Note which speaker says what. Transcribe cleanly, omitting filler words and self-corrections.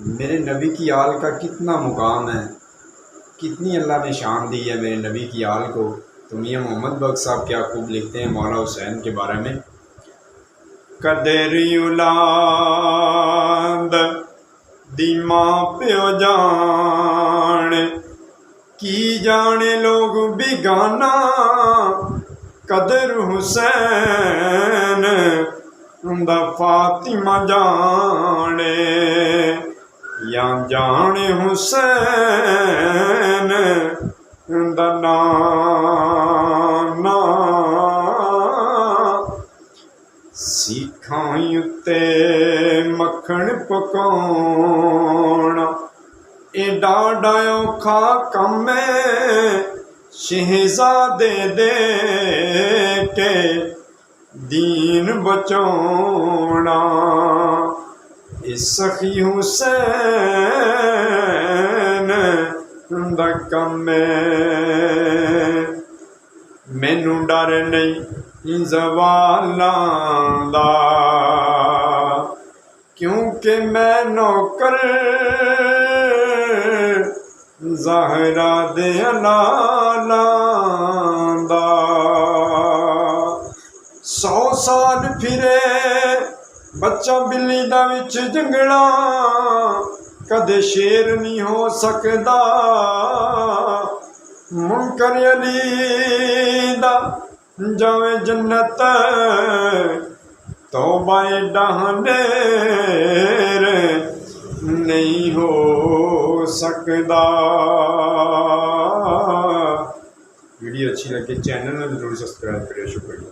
Speaker 1: मेरे नबी की आल का कितना मुकाम है, कितनी अल्लाह ने शान दी है मेरे नबी की आल को। तो मियाँ मोहम्मद बख्श साहब क्या खूब लिखते हैं मौला हुसैन के बारे में। कदरी औलाद दी मां प्यो जान, की जाने लोग बिगाना कदर हुसैन दा फातिमा जाने, या जाने हुसैन दा नाना। सिखां उत्ते मक्खण पकाउणा एडा औखा कम है, शहजादे दे के दीन बचाउणा। सखी हुसैन दा कम है, मैनू डर नहीं ज़वालां दा, क्योंकि मैं नौकर ज़हरा दे लालां दा। 100 साल फिरे बच्चा बिल्ली दा विच जंगला, कदे शेर नहीं हो सकदा। मुनकर अली दा जावे जन्नत, तौबा एडा हनेर नहीं हो सकदा। वीडियो अच्छी लगे चैनल में जरूर सब्सक्राइब करिए। शुक्रिया।